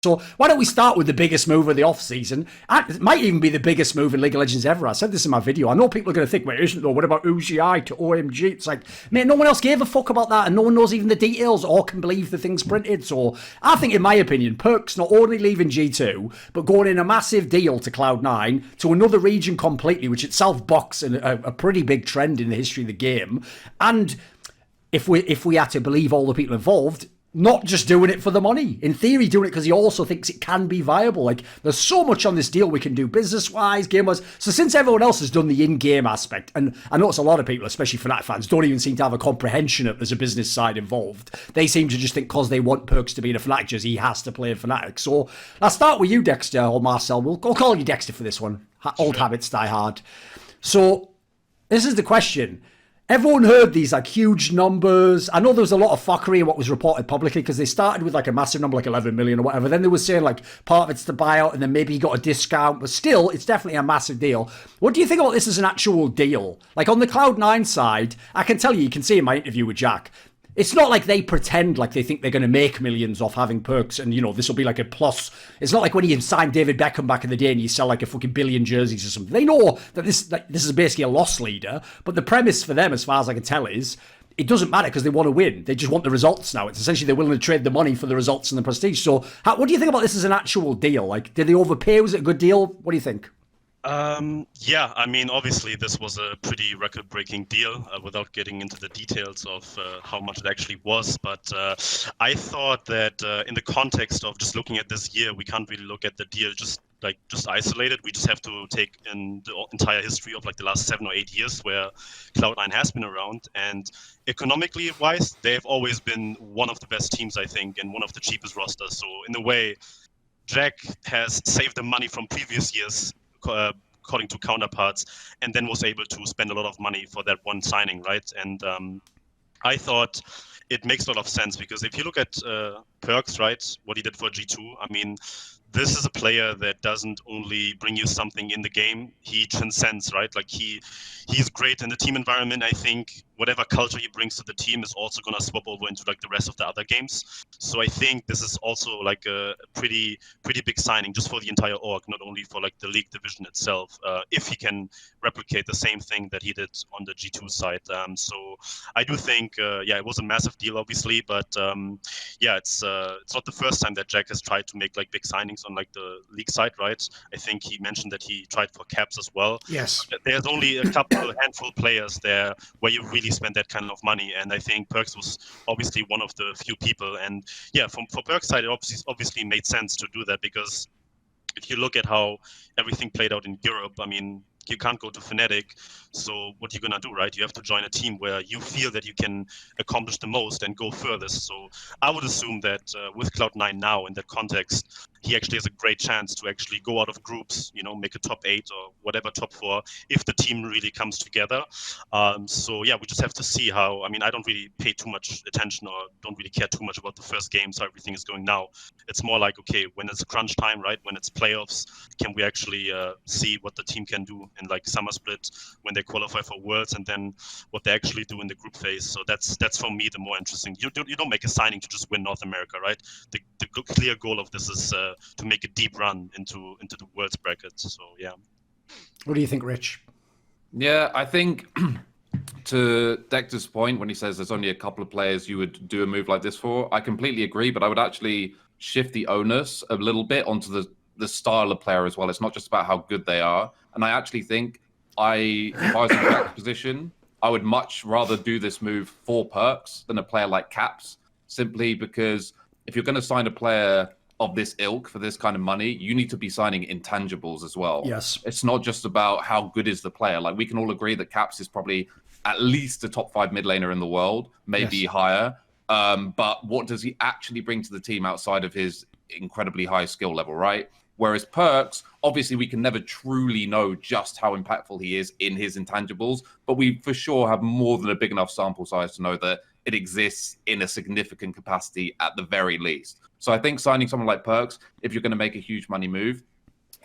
So why don't we start with the biggest move of the off-season? It might even be the biggest move in League of Legends ever. I said this in my video. I know people are going to think, wait, isn't though? What about UGI to OMG? It's like, man, no one else gave a fuck about that, and no one knows even the details or can believe the thing's printed. So I think, in my opinion, Perkz not only leaving G2, but going in a massive deal to Cloud9 to another region completely, which itself bucks a pretty big trend in the history of the game. And if we had to believe all the people involved, not just doing it for the money. In theory, doing it because he also thinks it can be viable. Like, there's so much on this deal we can do business-wise, game-wise. So since everyone else has done the in-game aspect, and I notice a lot of people, especially Fnatic fans, don't even seem to have a comprehension that there's a business side involved. They seem to just think because they want Perkz to be in a Fnatic jersey, he has to play in Fnatic. So I'll start with you, Dexter, or Marcel. We'll call you Dexter for this one. Old habits die hard. So this is the question. Everyone heard these like huge numbers. I know there was a lot of fuckery in what was reported publicly because they started with like a massive number, like 11 million or whatever. Then they were saying like part of it's the buyout and then maybe he got a discount. But still, it's definitely a massive deal. What do you think about this as an actual deal? Like on the Cloud9 side, I can tell you can see in my interview with Jack, it's not like they pretend like they think they're going to make millions off having Perkz and, you know, this will be like a plus. It's not like when you signed David Beckham back in the day and you sell like a fucking billion jerseys or something. They know that this is basically a loss leader. But the premise for them, as far as I can tell, is it doesn't matter because they want to win. They just want the results now. It's essentially they're willing to trade the money for the results and the prestige. So what do you think about this as an actual deal? Like, did they overpay? Was it a good deal? What do you think? Yeah, I mean, obviously this was a pretty record-breaking deal without getting into the details of how much it actually was. But I thought that in the context of just looking at this year, we can't really look at the deal just isolated. We just have to take in the entire history of like the last 7 or 8 years where Cloud9 has been around. And economically wise, they've always been one of the best teams, I think, and one of the cheapest rosters. So in a way, Jack has saved the money from previous years, according to counterparts, and then was able to spend a lot of money for that one signing, right? And I thought it makes a lot of sense because if you look at Perkz, right, what he did for G2, I mean, this is a player that doesn't only bring you something in the game, he transcends, right? Like he's great in the team environment. I think whatever culture he brings to the team is also going to swap over into like the rest of the other games. So I think this is also like a pretty big signing just for the entire org, not only for like the league division itself, if he can replicate the same thing that he did on the G2 side. So I do think, yeah, it was a massive deal, obviously, but yeah, it's not the first time that Jack has tried to make like big signings on like the league side, right? I think he mentioned that he tried for caps as well. Yes. There's only a handful of players there where you really spend that kind of money, and I think Perkz was obviously one of the few people. And yeah, for Perkz side, it obviously made sense to do that because if you look at how everything played out in Europe, I mean, you can't go to Fnatic, so what you're gonna do, right? You have to join a team where you feel that you can accomplish the most and go furthest. So I would assume that with Cloud9 now in that context, he actually has a great chance to actually go out of groups, you know, make a top 8 or whatever top 4 if the team really comes together. So yeah, we just have to see how. I mean, I don't really pay too much attention or don't really care too much about the first games, how everything is going now. It's more like, okay, when it's crunch time, right? When it's playoffs, can we actually see what the team can do in like summer split when they qualify for Worlds, and then what they actually do in the group phase. So that's for me the more interesting. You don't make a signing to just win North America, right? The clear goal of this is to make a deep run into the Worlds bracket. So yeah. What do you think, Rich? Yeah, I think to Dexter's point when he says there's only a couple of players you would do a move like this for, I completely agree, but I would actually shift the onus a little bit onto the style of player as well. It's not just about how good they are. And I actually think if I was in Jack's position, I would much rather do this move for Perkz than a player like Caps, simply because if you're going to sign a player of this ilk for this kind of money, you need to be signing intangibles as well. Yes. It's not just about how good is the player. Like, we can all agree that Caps is probably at least a top 5 mid laner in the world, maybe higher. But what does he actually bring to the team outside of his incredibly high skill level, right? Whereas Perkz, obviously we can never truly know just how impactful he is in his intangibles, but we for sure have more than a big enough sample size to know that it exists in a significant capacity at the very least. So I think signing someone like Perkz, if you're going to make a huge money move,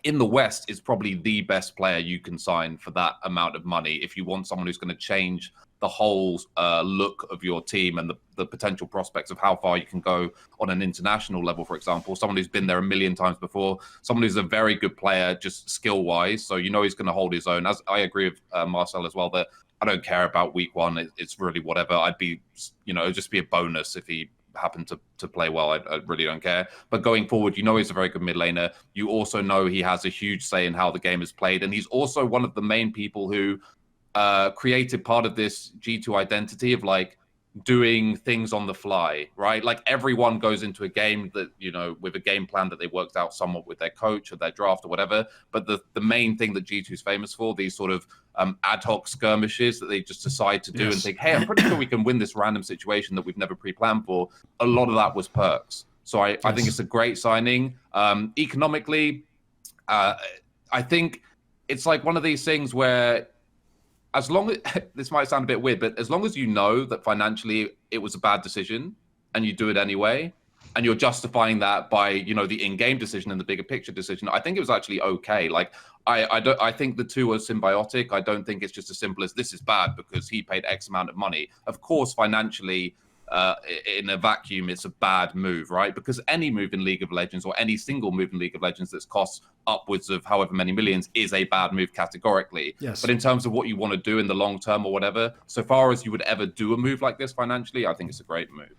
in the West is probably the best player you can sign for that amount of money if you want someone who's going to change the whole look of your team and the potential prospects of how far you can go on an international level, for example. Someone who's been there a million times before, someone who's a very good player, just skill-wise, so you know he's going to hold his own. As I agree with Marcel as well, that I don't care about week one. It's really whatever. I'd be, it'd just be a bonus if he happened to play well. I really don't care. But going forward, you know he's a very good mid laner. You also know he has a huge say in how the game is played. And he's also one of the main people who created part of this G2 identity of like doing things on the fly, right? Like everyone goes into a game that, with a game plan that they worked out somewhat with their coach or their draft or whatever. But the main thing that G2 is famous for, these sort of ad hoc skirmishes that they just decide to do and think, hey, I'm pretty sure we can win this random situation that we've never pre-planned for. A lot of that was Perkz. So I think it's a great signing. Economically, I think it's like one of these things where as long as, this might sound a bit weird, but as long as you know that financially it was a bad decision and you do it anyway, and you're justifying that by, the in-game decision and the bigger picture decision, I think it was actually okay. Like, I think the two are symbiotic. I don't think it's just as simple as this is bad because he paid X amount of money. Of course, financially, in a vacuum, it's a bad move, right? Because any move in League of Legends or any single move in League of Legends that's costs upwards of however many millions is a bad move categorically. Yes. But in terms of what you want to do in the long term or whatever, so far as you would ever do a move like this financially, I think it's a great move.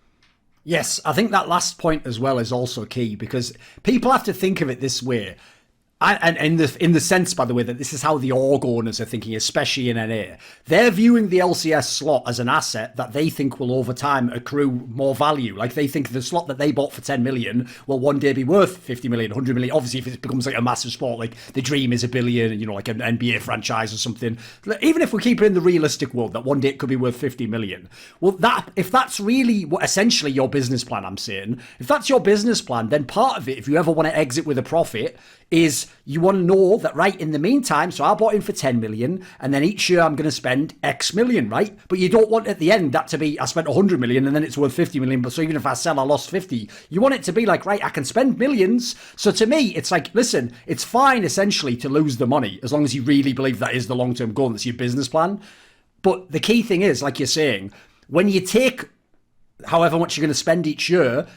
Yes, I think that last point as well is also key because people have to think of it this way. And in the sense, by the way, that this is how the org owners are thinking, especially in NA. They're viewing the LCS slot as an asset that they think will over time accrue more value. Like they think the slot that they bought for 10 million will one day be worth 50 million, 100 million. Obviously, if it becomes like a massive sport, like the dream is a billion, like an NBA franchise or something. Even if we keep it in the realistic world, that one day it could be worth 50 million. Well, if that's really what essentially your business plan, I'm saying, if that's your business plan, then part of it, if you ever want to exit with a profit, is you want to know that, right, in the meantime, so I bought in for 10 million and then each year I'm going to spend X million, right? But you don't want at the end that to be, I spent 100 million and then it's worth 50 million, but so even if I sell, I lost 50. You want it to be like, right, I can spend millions. So to me, it's like, listen, it's fine essentially to lose the money as long as you really believe that is the long-term goal and that's your business plan. But the key thing is, like you're saying, when you take however much you're going to spend each year,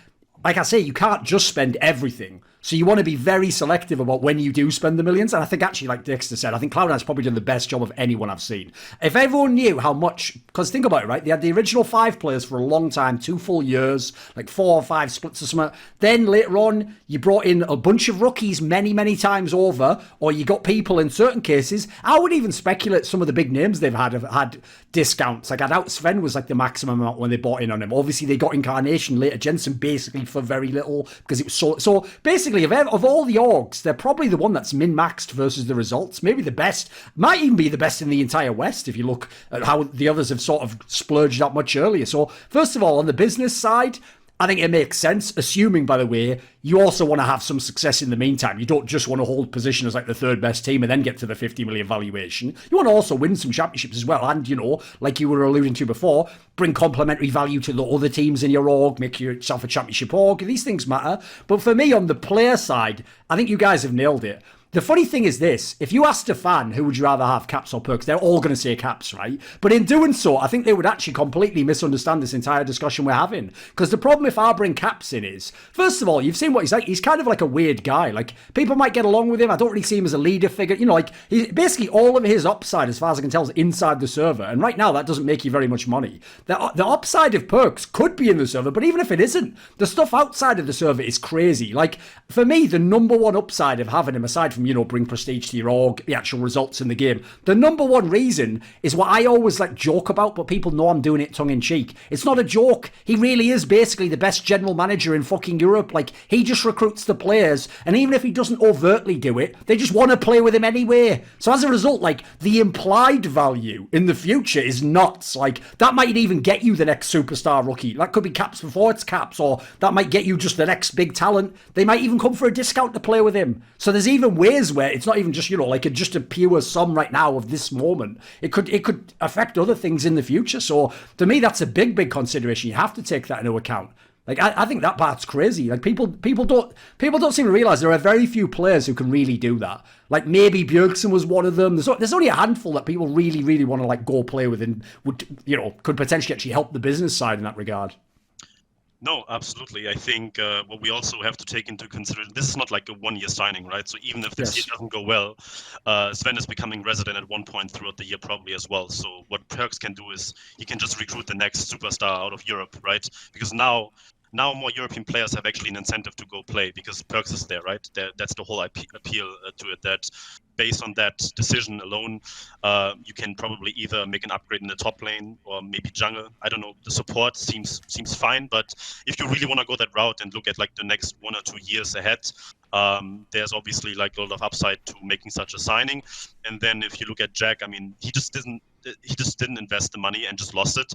like I say, you can't just spend everything. So you want to be very selective about when you do spend the millions. And I think actually, like Dexter said, I think Cloud9's probably done the best job of anyone I've seen. If everyone knew how much, because think about it, right? They had the original 5 players for a long time, 2 full years, like 4 or 5 splits or something. Then later on, you brought in a bunch of rookies many, many times over, or you got people in certain cases. I would even speculate some of the big names they've had have had discounts. Like I doubt Sven was like the maximum amount when they bought in on him. Obviously, they got Incarnation later, Jensen basically for very little because it was so basically of all the orgs, they're probably the one that's min-maxed versus the results. Maybe the best, might even be the best in the entire West if you look at how the others have sort of splurged that much earlier. So first of all, on the business side, I think it makes sense, assuming, by the way, you also want to have some success in the meantime. You don't just want to hold position as like the third best team and then get to the 50 million valuation. You want to also win some championships as well. And, like you were alluding to before, bring complementary value to the other teams in your org, make yourself a championship org. These things matter. But for me, on the player side, I think you guys have nailed it. The funny thing is this, if you asked a fan who would you rather have, Caps or Perkz, they're all going to say Caps, right? But in doing so, I think they would actually completely misunderstand this entire discussion we're having. Because the problem if I bring Caps in is, first of all, you've seen what he's like. He's kind of like a weird guy. Like, people might get along with him. I don't really see him as a leader figure. Like, basically all of his upside, as far as I can tell, is inside the server. And right now, that doesn't make you very much money. The upside of Perkz could be in the server, but even if it isn't, the stuff outside of the server is crazy. Like, for me, the number one upside of having him, aside from, bring prestige to your org, the actual results in the game. The number one reason is what I always joke about, but people know I'm doing it tongue in cheek. It's not a joke. He really is basically the best general manager in fucking Europe. Like, he just recruits the players, and even if he doesn't overtly do it, they just want to play with him anyway. So as a result, the implied value in the future is nuts. That might even get you the next superstar rookie. That could be Caps before it's Caps, or that might get you just the next big talent. They might even come for a discount to play with him. So there's even ways where it's not even just, just a pure sum right now of this moment. It could affect other things in the future. So to me, that's a big, big consideration. You have to take that into account. Like I think that part's crazy. Like people don't seem to realize there are very few players who can really do that. Like maybe Bjergsen was one of them. There's only a handful that people really want to like go play with and would could potentially actually help the business side in that regard. No, absolutely. I think what we also have to take into consideration, this is not like a one-year signing, right? So even if this year doesn't go well, Sven is becoming resident at one point throughout the year probably as well. So what Perkz can do is he can just recruit the next superstar out of Europe, right? Because now more European players have actually an incentive to go play because Perkz is there, right? That's the whole appeal to it, that based on that decision alone, you can probably either make an upgrade in the top lane or maybe jungle. I don't know. The support seems fine, but if you really want to go that route and look at like the next 1 or 2 years ahead, there's obviously like a lot of upside to making such a signing. And then if you look at Jack, I mean, he just didn't invest the money and just lost it.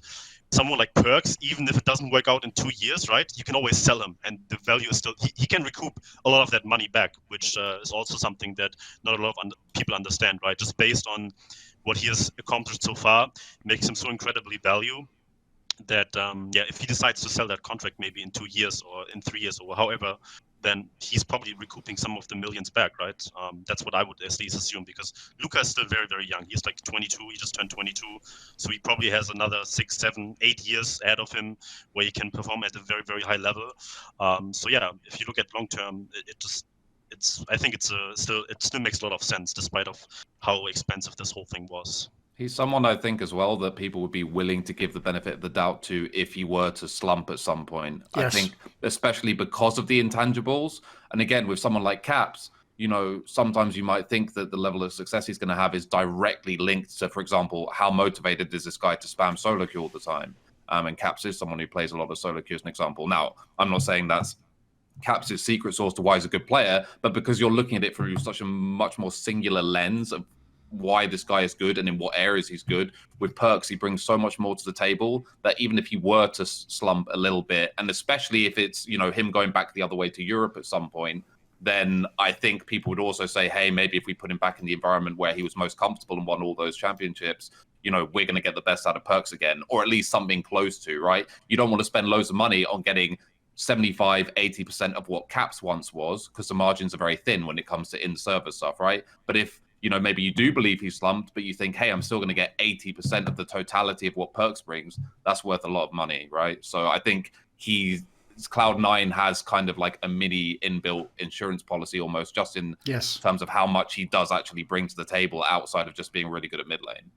Someone like Perkz, even if it doesn't work out in 2 years, right, you can always sell him and the value is still, he can recoup a lot of that money back, which is also something that not a lot of people understand, right? Just based on what he has accomplished so far, makes him so incredibly valuable that, if he decides to sell that contract maybe in 2 years or in 3 years or however, then he's probably recouping some of the millions back, right? That's what I would at least assume, because Luka is still very, very young. He's like 22, he just turned 22. So he probably has another 6, 7, 8 years ahead of him where he can perform at a very, very high level. So yeah, if you look at long term, I think it still makes a lot of sense despite of how expensive this whole thing was. He's someone I think as well that people would be willing to give the benefit of the doubt to if he were to slump at some point. Yes. I think especially because of the intangibles. And again, with someone like Caps, sometimes you might think that the level of success he's going to have is directly linked to, for example, how motivated is this guy to spam solo queue all the time? And Caps is someone who plays a lot of solo queue as an example. Now, I'm not saying that's Caps' secret sauce to why he's a good player, but because you're looking at it through such a much more singular lens of why this guy is good and in what areas he's good. With Perkz, he brings so much more to the table that even if he were to slump a little bit, and especially if it's, him going back the other way to Europe at some point, then I think people would also say, hey, maybe if we put him back in the environment where he was most comfortable and won all those championships, we're going to get the best out of Perkz again, or at least something close to, right? You don't want to spend loads of money on getting 75-80% of what Caps once was, because the margins are very thin when it comes to in-server stuff, right? But if maybe you do believe he slumped, but you think, hey, I'm still going to get 80% of the totality of what Perkz brings, that's worth a lot of money, right? So I think Cloud9 has kind of like a mini inbuilt insurance policy almost, just in terms of how much he does actually bring to the table outside of just being really good at mid lane.